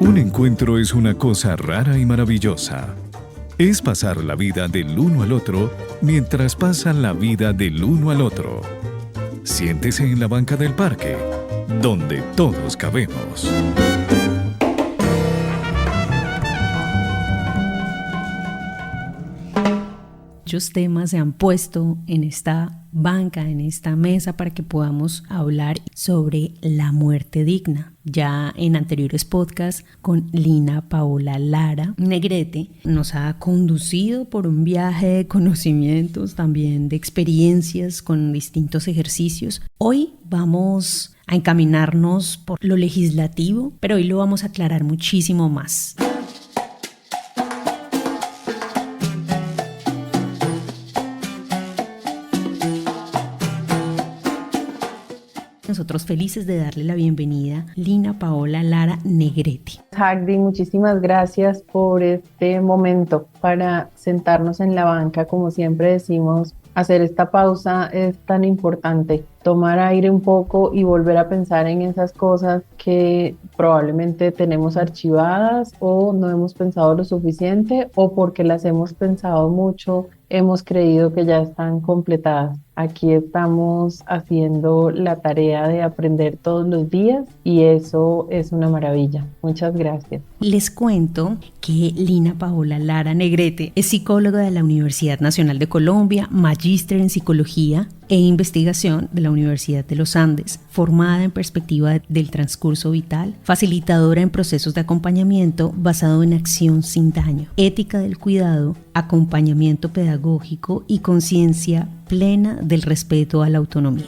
Un encuentro es una cosa rara y maravillosa. Es pasar la vida del uno al otro mientras pasan la vida del uno al otro. Siéntese en la banca del parque, donde todos cabemos. Muchos temas se han puesto en esta banca, en esta mesa, para que podamos hablar sobre la muerte digna. Ya en anteriores podcasts con Lina Paola Lara Negrete nos ha conducido por un viaje de conocimientos, también de experiencias con distintos ejercicios. Hoy vamos a encaminarnos por lo legislativo, pero hoy lo vamos a aclarar muchísimo más. Nosotros felices de darle la bienvenida a Lina Paola Lara Negrete. Hagdi, muchísimas gracias por este momento para sentarnos en la banca. Como siempre decimos, hacer esta pausa es tan importante. Tomar aire un poco y volver a pensar en esas cosas que probablemente tenemos archivadas o no hemos pensado lo suficiente, o porque las hemos pensado mucho, hemos creído que ya están completadas. Aquí estamos haciendo la tarea de aprender todos los días y eso es una maravilla. Muchas gracias. Les cuento que Lina Paola Lara Negrete es psicóloga de la Universidad Nacional de Colombia, magíster en psicología e investigación de la Universidad de los Andes, formada en perspectiva del transcurso vital, facilitadora en procesos de acompañamiento basado en acción sin daño, ética del cuidado, acompañamiento pedagógico y conciencia plena del respeto a la autonomía.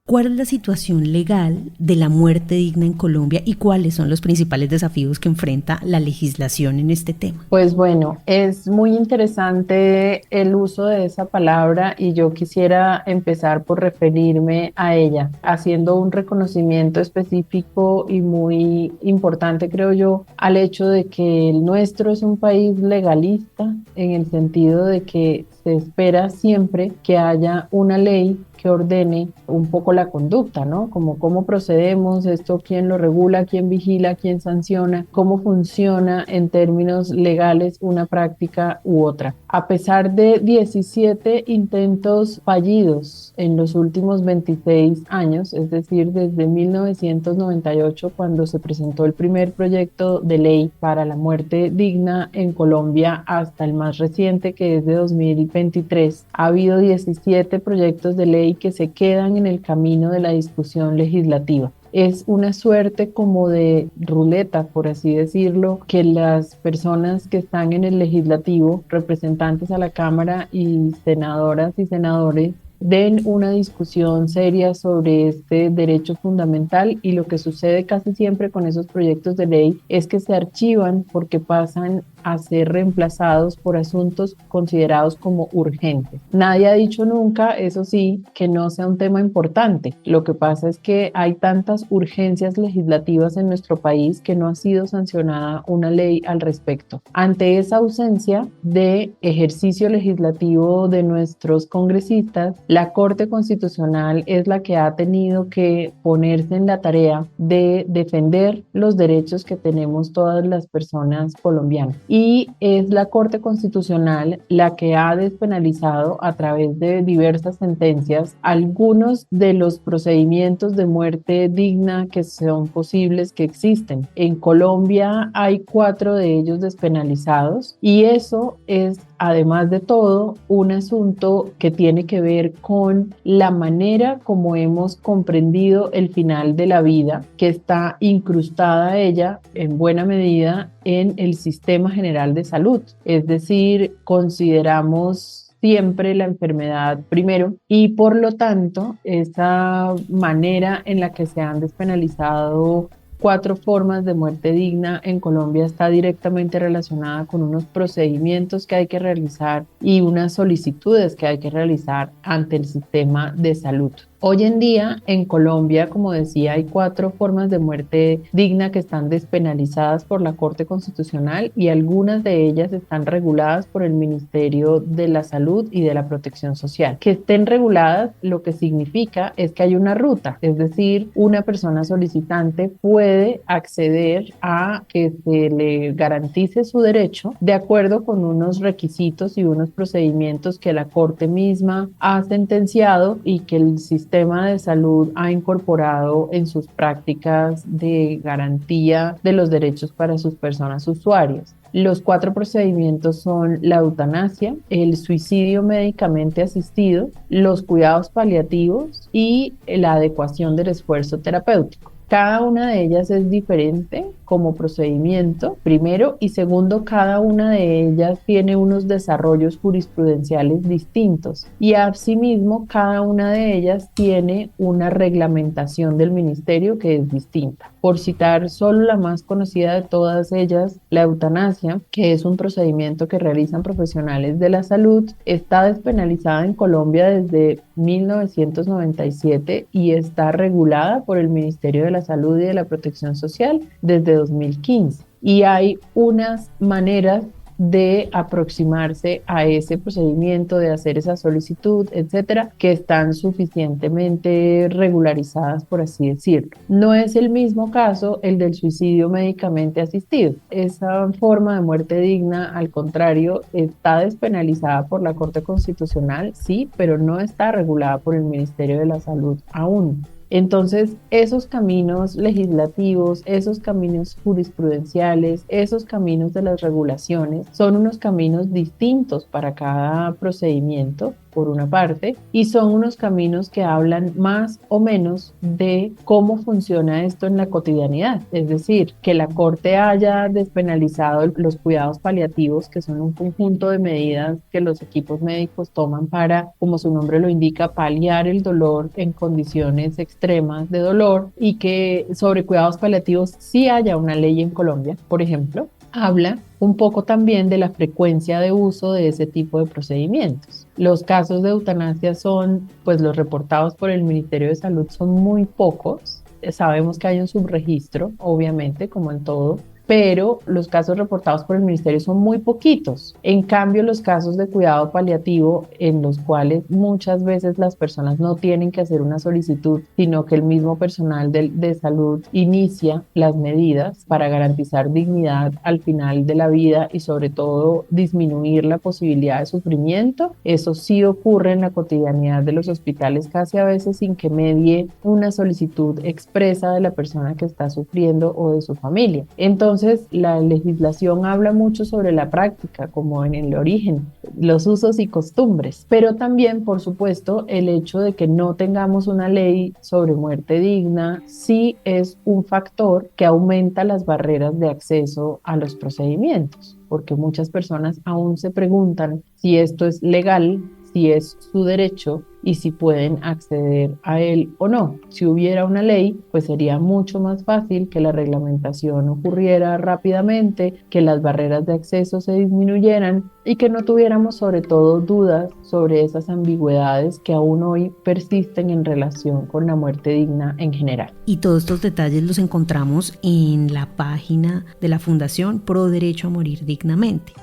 ¿Cuál es la situación legal de la muerte digna en Colombia y cuáles son los principales desafíos que enfrenta la legislación en este tema? Pues bueno, es muy interesante el uso de esa palabra y yo quisiera empezar por referirme a ella, haciendo un reconocimiento específico y muy importante, creo yo, al hecho de que el nuestro es un país legalista, en el sentido de que se espera siempre que haya una ley que ordene un poco la conducta, ¿no? Como cómo procedemos, esto quién lo regula, quién vigila, quién sanciona, cómo funciona en términos legales una práctica u otra. A pesar de 17 intentos fallidos en los últimos 26 años, es decir, desde 1998, cuando se presentó el primer proyecto de ley para la muerte digna en Colombia, hasta el más reciente, que es de 2023, ha habido 17 proyectos de ley que se quedan en el camino de la discusión legislativa. Es una suerte como de ruleta, por así decirlo, que las personas que están en el legislativo, representantes a la Cámara y senadoras y senadores, den una discusión seria sobre este derecho fundamental, y lo que sucede casi siempre con esos proyectos de ley es que se archivan porque pasan a ser reemplazados por asuntos considerados como urgentes. Nadie ha dicho nunca, eso sí, que no sea un tema importante. Lo que pasa es que hay tantas urgencias legislativas en nuestro país que no ha sido sancionada una ley al respecto. Ante esa ausencia de ejercicio legislativo de nuestros congresistas, la Corte Constitucional es la que ha tenido que ponerse en la tarea de defender los derechos que tenemos todas las personas colombianas. Y es la Corte Constitucional la que ha despenalizado a través de diversas sentencias algunos de los procedimientos de muerte digna que son posibles, que existen. En Colombia hay 4 de ellos despenalizados, y eso es, además de todo, un asunto que tiene que ver con la manera como hemos comprendido el final de la vida, que está incrustada ella en buena medida en el sistema general de salud. Es decir, consideramos siempre la enfermedad primero, y por lo tanto esa manera en la que se han despenalizado 4 formas de muerte digna en Colombia está directamente relacionada con unos procedimientos que hay que realizar y unas solicitudes que hay que realizar ante el sistema de salud. Hoy en día en Colombia, como decía, hay 4 formas de muerte digna que están despenalizadas por la Corte Constitucional y algunas de ellas están reguladas por el Ministerio de la Salud y de la Protección Social. Que estén reguladas lo que significa es que hay una ruta, es decir, una persona solicitante puede acceder a que se le garantice su derecho de acuerdo con unos requisitos y unos procedimientos que la Corte misma ha sentenciado y que el sistema de salud ha incorporado en sus prácticas de garantía de los derechos para sus personas usuarias. Los 4 procedimientos son la eutanasia, el suicidio médicamente asistido, los cuidados paliativos y la adecuación del esfuerzo terapéutico. Cada una de ellas es diferente como procedimiento, primero, y segundo, cada una de ellas tiene unos desarrollos jurisprudenciales distintos y asimismo cada una de ellas tiene una reglamentación del ministerio que es distinta. Por citar solo la más conocida de todas ellas, la eutanasia, que es un procedimiento que realizan profesionales de la salud, está despenalizada en Colombia desde 1997 y está regulada por el Ministerio de la Salud y de la Protección Social desde 2015. Y hay unas maneras de aproximarse a ese procedimiento, de hacer esa solicitud, etcétera, que están suficientemente regularizadas, por así decirlo. No es el mismo caso el del suicidio médicamente asistido. Esa forma de muerte digna, al contrario, está despenalizada por la Corte Constitucional, sí, pero no está regulada por el Ministerio de la Salud aún. Entonces, esos caminos legislativos, esos caminos jurisprudenciales, esos caminos de las regulaciones son unos caminos distintos para cada procedimiento, por una parte, y son unos caminos que hablan más o menos de cómo funciona esto en la cotidianidad. Es decir, que la Corte haya despenalizado los cuidados paliativos, que son un conjunto de medidas que los equipos médicos toman para, como su nombre lo indica, paliar el dolor en condiciones extremas de dolor, y que sobre cuidados paliativos sí haya una ley en Colombia, por ejemplo, habla un poco también de la frecuencia de uso de ese tipo de procedimientos. Los casos de eutanasia son, pues los reportados por el Ministerio de Salud son muy pocos. Sabemos que hay un subregistro, obviamente, como en todo, pero los casos reportados por el ministerio son muy poquitos. En cambio, los casos de cuidado paliativo, en los cuales muchas veces las personas no tienen que hacer una solicitud, sino que el mismo personal de salud inicia las medidas para garantizar dignidad al final de la vida y sobre todo disminuir la posibilidad de sufrimiento. Eso sí ocurre en la cotidianidad de los hospitales, casi a veces sin que medie una solicitud expresa de la persona que está sufriendo o de su familia. Entonces, la legislación habla mucho sobre la práctica, como en el origen, los usos y costumbres, pero también, por supuesto, el hecho de que no tengamos una ley sobre muerte digna sí es un factor que aumenta las barreras de acceso a los procedimientos, porque muchas personas aún se preguntan si esto es legal, si es su derecho y si pueden acceder a él o no. Si hubiera una ley, pues sería mucho más fácil que la reglamentación ocurriera rápidamente, que las barreras de acceso se disminuyeran y que no tuviéramos sobre todo dudas sobre esas ambigüedades que aún hoy persisten en relación con la muerte digna en general. Y todos estos detalles los encontramos en la página de la Fundación Pro Derecho a Morir Dignamente.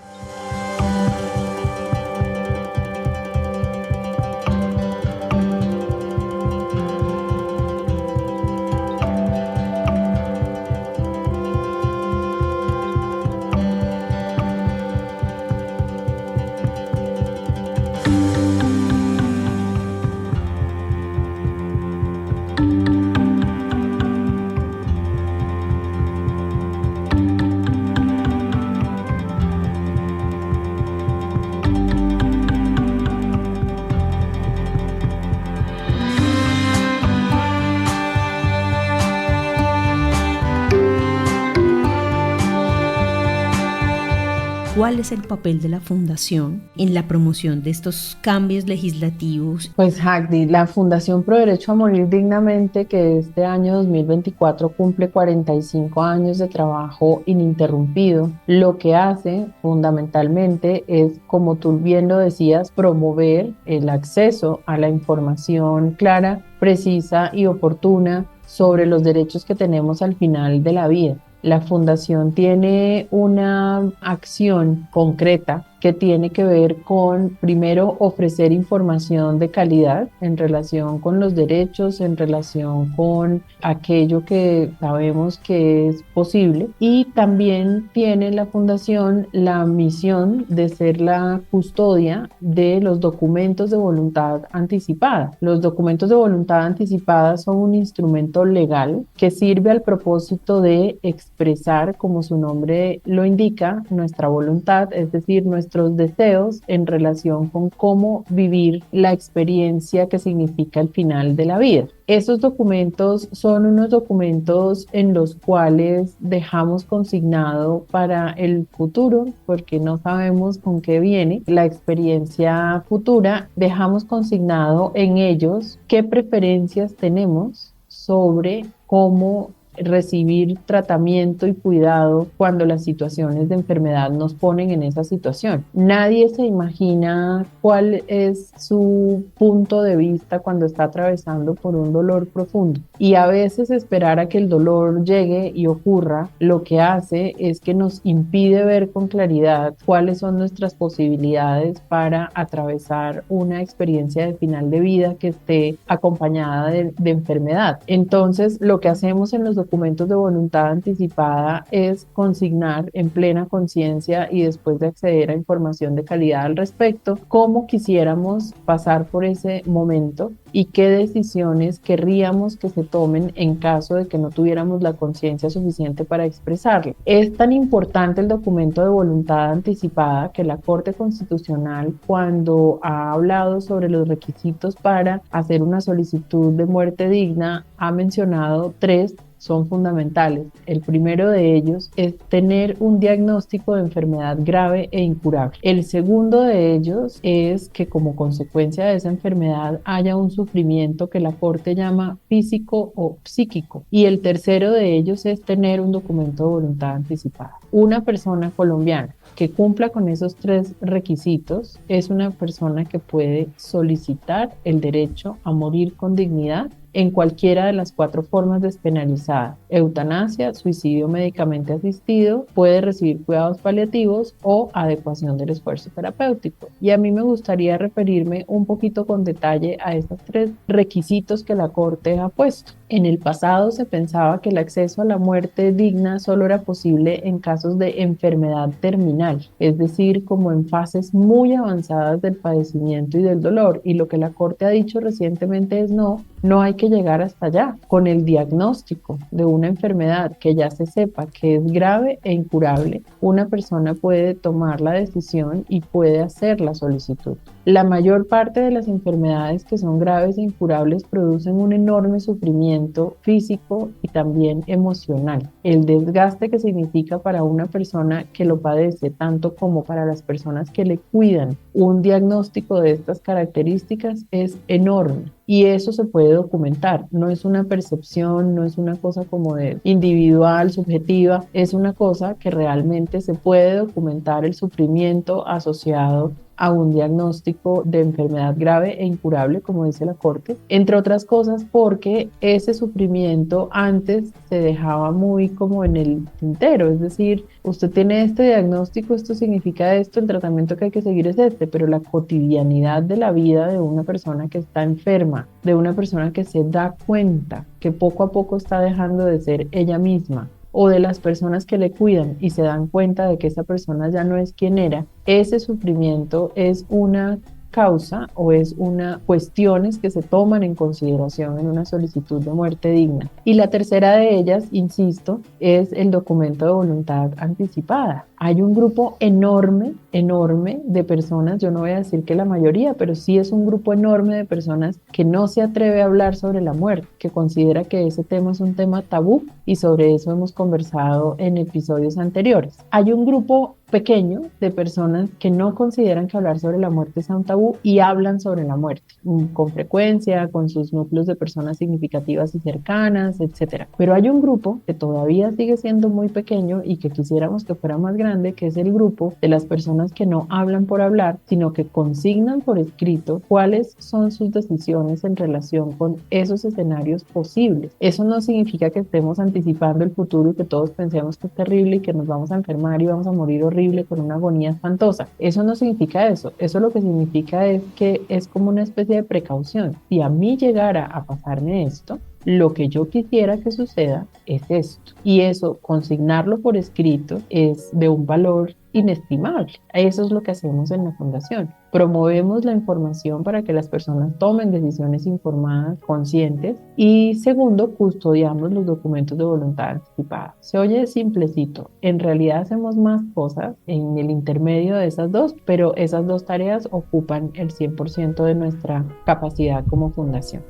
¿cuál es el papel de la Fundación en la promoción de estos cambios legislativos? Pues Hagdi, la Fundación Pro Derecho a Morir Dignamente, que este año 2024 cumple 45 años de trabajo ininterrumpido, lo que hace fundamentalmente es, como tú bien lo decías, promover el acceso a la información clara, precisa y oportuna sobre los derechos que tenemos al final de la vida. La Fundación tiene una acción concreta que tiene que ver con, primero, ofrecer información de calidad en relación con los derechos, en relación con aquello que sabemos que es posible, y también tiene la Fundación la misión de ser la custodia de los documentos de voluntad anticipada. Los documentos de voluntad anticipada son un instrumento legal que sirve al propósito de expresar, como su nombre lo indica, nuestra voluntad, es decir, nuestros deseos en relación con cómo vivir la experiencia que significa el final de la vida. Esos documentos son unos documentos en los cuales dejamos consignado para el futuro, porque no sabemos con qué viene la experiencia futura. Dejamos consignado en ellos qué preferencias tenemos sobre cómo recibir tratamiento y cuidado cuando las situaciones de enfermedad nos ponen en esa situación. Nadie se imagina cuál es su punto de vista cuando está atravesando por un dolor profundo, y a veces esperar a que el dolor llegue y ocurra lo que hace es que nos impide ver con claridad cuáles son nuestras posibilidades para atravesar una experiencia de final de vida que esté acompañada de enfermedad. Entonces, lo que hacemos en los documentos de voluntad anticipada es consignar en plena conciencia, y después de acceder a información de calidad al respecto, cómo quisiéramos pasar por ese momento y qué decisiones querríamos que se tomen en caso de que no tuviéramos la conciencia suficiente para expresarlo. Es tan importante el documento de voluntad anticipada que la Corte Constitucional, cuando ha hablado sobre los requisitos para hacer una solicitud de muerte digna, ha mencionado tres. Son fundamentales. El primero de ellos es tener un diagnóstico de enfermedad grave e incurable. El segundo de ellos es que como consecuencia de esa enfermedad haya un sufrimiento que la Corte llama físico o psíquico. Y el tercero de ellos es tener un documento de voluntad anticipada. Una persona colombiana que cumpla con esos tres requisitos es una persona que puede solicitar el derecho a morir con dignidad en cualquiera de las cuatro formas despenalizadas: eutanasia, suicidio médicamente asistido, puede recibir cuidados paliativos o adecuación del esfuerzo terapéutico. Y a mí me gustaría referirme un poquito con detalle a estos tres requisitos que la Corte ha puesto. En el pasado se pensaba que el acceso a la muerte digna solo era posible en casos de enfermedad terminal, es decir, como en fases muy avanzadas del padecimiento y del dolor, y lo que la Corte ha dicho recientemente es no hay que llegar hasta allá. Con el diagnóstico de una enfermedad que ya se sepa que es grave e incurable, una persona puede tomar la decisión y puede hacer la solicitud. La mayor parte de las enfermedades que son graves e incurables producen un enorme sufrimiento físico y también emocional. El desgaste que significa para una persona que lo padece, tanto como para las personas que le cuidan, un diagnóstico de estas características es enorme. Y eso se puede documentar, no es una percepción, no es una cosa como de individual, subjetiva, es una cosa que realmente se puede documentar, el sufrimiento asociado a un diagnóstico de enfermedad grave e incurable, como dice la Corte, entre otras cosas porque ese sufrimiento antes se dejaba muy como en el tintero, es decir, usted tiene este diagnóstico, esto significa esto, el tratamiento que hay que seguir es este, pero la cotidianidad de la vida de una persona que está enferma, de una persona que se da cuenta que poco a poco está dejando de ser ella misma, o de las personas que le cuidan y se dan cuenta de que esa persona ya no es quien era, ese sufrimiento es una causa o es una cuestiones que se toman en consideración en una solicitud de muerte digna. Y la tercera de ellas, insisto, es el documento de voluntad anticipada. Hay un grupo enorme de personas, yo no voy a decir que la mayoría, pero sí es un grupo enorme de personas que no se atreve a hablar sobre la muerte, que considera que ese tema es un tema tabú, y sobre eso hemos conversado en episodios anteriores. Hay un grupo pequeño de personas que no consideran que hablar sobre la muerte sea un tabú y hablan sobre la muerte con frecuencia, con sus núcleos de personas significativas y cercanas, etcétera. Pero hay un grupo que todavía sigue siendo muy pequeño y que quisiéramos que fuera más grande, que es el grupo de las personas que no hablan por hablar, sino que consignan por escrito cuáles son sus decisiones en relación con esos escenarios posibles. Eso no significa que estemos anticipando el futuro y que todos pensemos que es terrible y que nos vamos a enfermar y vamos a morir horrible con una agonía espantosa. Eso no significa eso. Eso lo que significa es que es como una especie de precaución. Si a mí llegara a pasarme esto, lo que yo quisiera que suceda es esto. Y eso, consignarlo por escrito, es de un valor inestimable. Eso es lo que hacemos en la fundación. Promovemos la información para que las personas tomen decisiones informadas, conscientes. Y segundo, custodiamos los documentos de voluntad anticipada. Se oye simplecito. En realidad hacemos más cosas en el intermedio de esas dos, pero esas dos tareas ocupan el 100% de nuestra capacidad como fundación.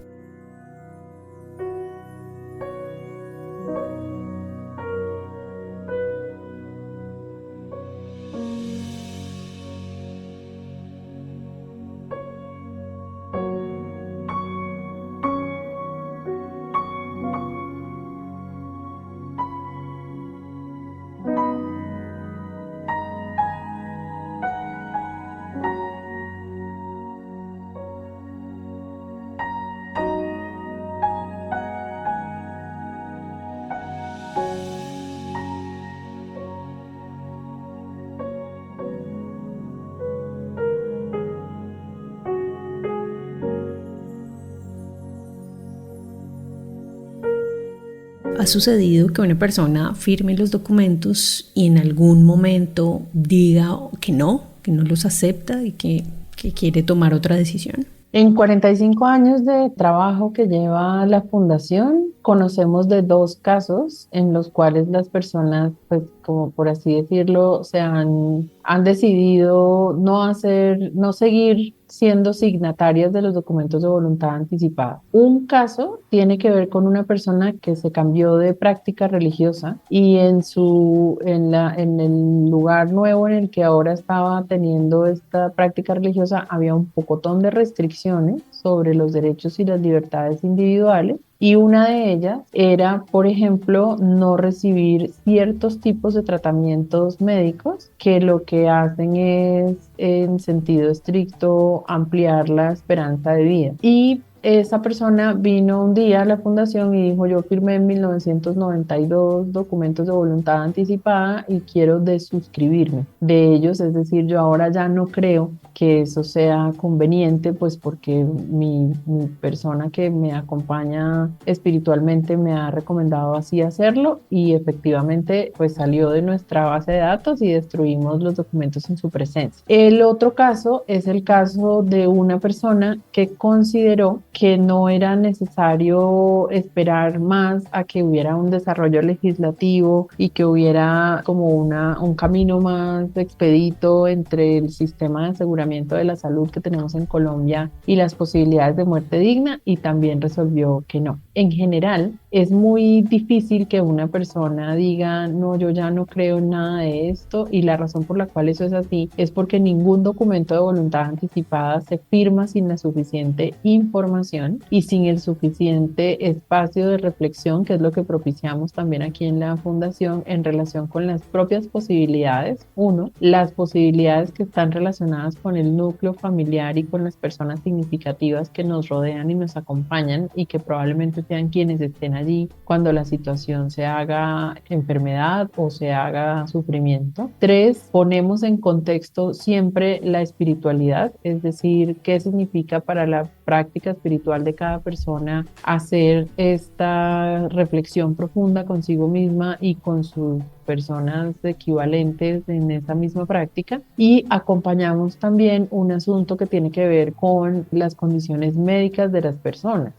¿Ha sucedido que una persona firme los documentos y en algún momento diga que no los acepta y que quiere tomar otra decisión? En 45 años de trabajo que lleva la fundación, conocemos de 2 casos en los cuales las personas, pues como por así decirlo, han decidido no seguir siendo signatarias de los documentos de voluntad anticipada. Un caso tiene que ver con una persona que se cambió de práctica religiosa y en el lugar nuevo en el que ahora estaba teniendo esta práctica religiosa había un pocotón de restricciones sobre los derechos y las libertades individuales. Y una de ellas era, por ejemplo, no recibir ciertos tipos de tratamientos médicos que lo que hacen es, en sentido estricto, ampliar la esperanza de vida. Y esa persona vino un día a la fundación y dijo: yo firmé en 1992 documentos de voluntad anticipada y quiero desuscribirme de ellos, es decir, yo ahora ya no creo que eso sea conveniente, pues porque mi persona que me acompaña espiritualmente me ha recomendado así hacerlo, y efectivamente pues salió de nuestra base de datos y destruimos los documentos en su presencia. El otro caso es el caso de una persona que consideró que no era necesario esperar más a que hubiera un desarrollo legislativo y que hubiera como un camino más expedito entre el sistema de aseguramiento de la salud que tenemos en Colombia y las posibilidades de muerte digna, y también resolvió que no. En general, es muy difícil que una persona diga: no, yo ya no creo en nada de esto, y la razón por la cual eso es así es porque ningún documento de voluntad anticipada se firma sin la suficiente información y sin el suficiente espacio de reflexión, que es lo que propiciamos también aquí en la fundación en relación con las propias posibilidades. Uno, las posibilidades que están relacionadas con el núcleo familiar y con las personas significativas que nos rodean y nos acompañan y que probablemente sean quienes estén allí cuando la situación se haga enfermedad o se haga sufrimiento. 3, ponemos en contexto siempre la espiritualidad, es decir, qué significa para la práctica espiritual de cada persona hacer esta reflexión profunda consigo misma y con sus personas equivalentes en esa misma práctica. Y acompañamos también un asunto que tiene que ver con las condiciones médicas de las personas.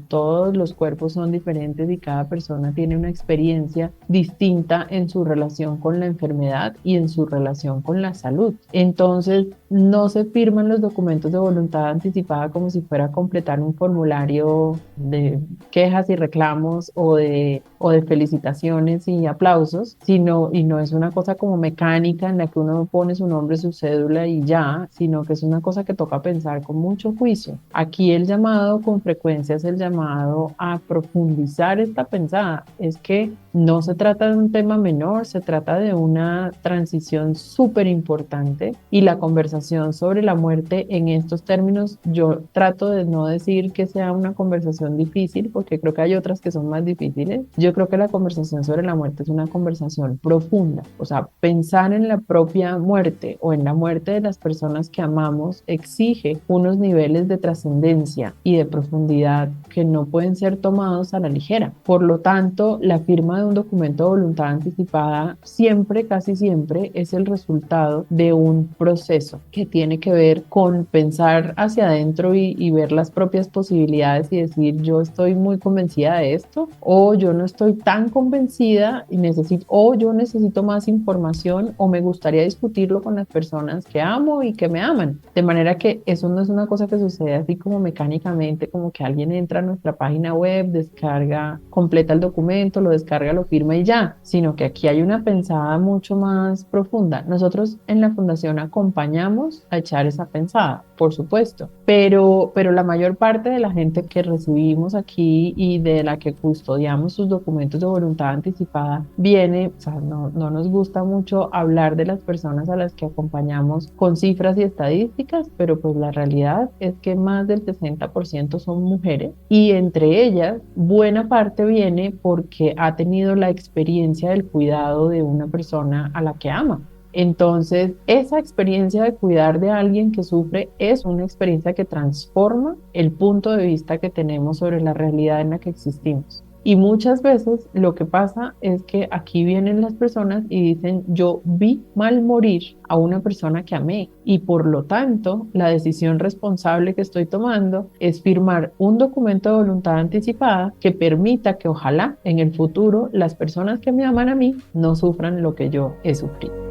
Todos los cuerpos son diferentes y cada persona tiene una experiencia distinta en su relación con la enfermedad y en su relación con la salud. Entonces, no se firman los documentos de voluntad anticipada como si fuera a completar un formulario de quejas y reclamos o de felicitaciones y aplausos, y no es una cosa como mecánica en la que uno pone su nombre, su cédula y ya, sino que es una cosa que toca pensar con mucho juicio. Aquí el llamado con frecuencia es el llamado a profundizar esta pensada. Es que no se trata de un tema menor, se trata de una transición súper importante, y la conversación sobre la muerte en estos términos, yo trato de no decir que sea una conversación difícil, porque creo que hay otras que son más difíciles. Yo creo que la conversación sobre la muerte es una conversación profunda. O sea, pensar en la propia muerte o en la muerte de las personas que amamos exige unos niveles de trascendencia y de profundidad que no pueden ser tomados a la ligera. Por lo tanto, la firma de un documento de voluntad anticipada siempre, casi siempre, es el resultado de un proceso que tiene que ver con pensar hacia adentro y ver las propias posibilidades y decir, yo estoy muy convencida de esto, o yo no estoy tan convencida y o yo necesito más información, o me gustaría discutirlo con las personas que amo y que me aman. De manera que eso no es una cosa que sucede así como mecánicamente, como que alguien entra a nuestra página web, descarga, completa el documento, lo descarga, lo firma y ya, sino que aquí hay una pensada mucho más profunda. Nosotros en la Fundación acompañamos a echar esa pensada, por supuesto, pero la mayor parte de la gente que recibimos aquí y de la que custodiamos sus documentos de voluntad anticipada viene, o sea, no nos gusta mucho hablar de las personas a las que acompañamos con cifras y estadísticas, pero pues la realidad es que más del 60% son mujeres, y entre ellas buena parte viene porque ha tenido la experiencia del cuidado de una persona a la que ama. Entonces, esa experiencia de cuidar de alguien que sufre es una experiencia que transforma el punto de vista que tenemos sobre la realidad en la que existimos. Y muchas veces lo que pasa es que aquí vienen las personas y dicen, yo vi mal morir a una persona que amé, y por lo tanto la decisión responsable que estoy tomando es firmar un documento de voluntad anticipada que permita que ojalá en el futuro las personas que me aman a mí no sufran lo que yo he sufrido.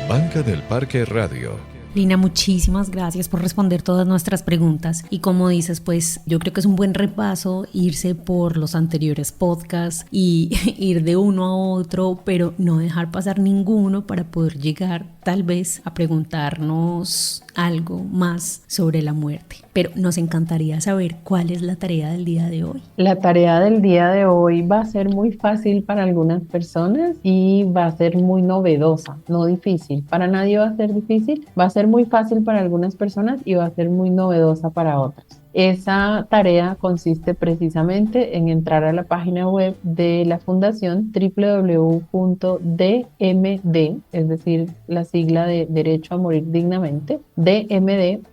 Banca del Parque Radio. Lina, muchísimas gracias por responder todas nuestras preguntas, y como dices, pues yo creo que es un buen repaso irse por los anteriores podcasts y ir de uno a otro, pero no dejar pasar ninguno para poder llegar tal vez a preguntarnos algo más sobre la muerte. Pero nos encantaría saber cuál es la tarea del día de hoy. La tarea del día de hoy va a ser muy fácil para algunas personas y va a ser muy novedosa, no difícil. Para nadie va a ser difícil, va a ser muy fácil para algunas personas y va a ser muy novedosa para otras. Esa tarea consiste precisamente en entrar a la página web de la Fundación www.dmd, es decir, la sigla de Derecho a Morir Dignamente, dmd.org.co.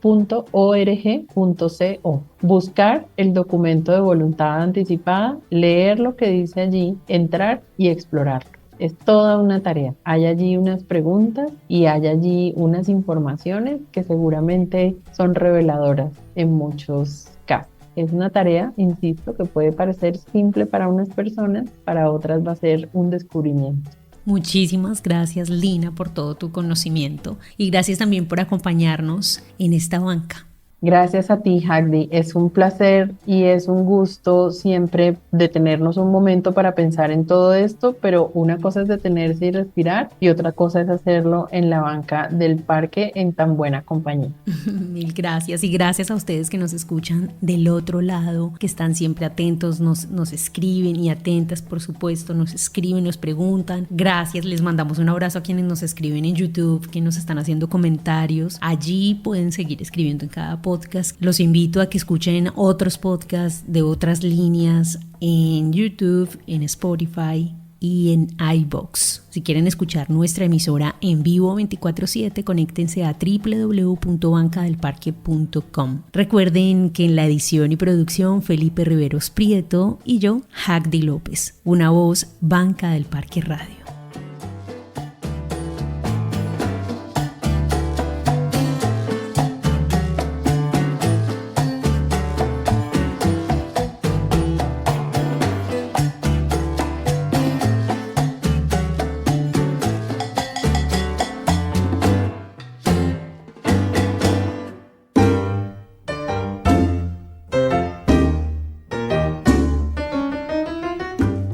Buscar el documento de voluntad anticipada, leer lo que dice allí, entrar y explorarlo. Es toda una tarea. Hay allí unas preguntas y hay allí unas informaciones que seguramente son reveladoras en muchos casos. Es una tarea, insisto, que puede parecer simple para unas personas, para otras va a ser un descubrimiento. Muchísimas gracias, Lina, por todo tu conocimiento y gracias también por acompañarnos en esta banca. Gracias a ti, Hagdi. Es un placer y es un gusto siempre detenernos un momento para pensar en todo esto, pero una cosa es detenerse y respirar y otra cosa es hacerlo en la banca del parque en tan buena compañía. Mil gracias y gracias a ustedes que nos escuchan del otro lado, que están siempre atentos, nos escriben y atentas, por supuesto, nos escriben, nos preguntan. Gracias, les mandamos un abrazo a quienes nos escriben en YouTube, que nos están haciendo comentarios. Allí pueden seguir escribiendo en cada podcast. Los invito a que escuchen otros podcasts de otras líneas en YouTube, en Spotify y en iVoox. Si quieren escuchar nuestra emisora en vivo 24/7, conéctense a www.bancadelparque.com. Recuerden que en la edición y producción Felipe Riveros Prieto y yo, Hagdi López, una voz Banca del Parque Radio.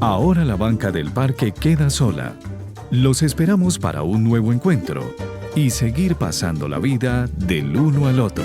Ahora la banca del parque queda sola. Los esperamos para un nuevo encuentro y seguir pasando la vida del uno al otro.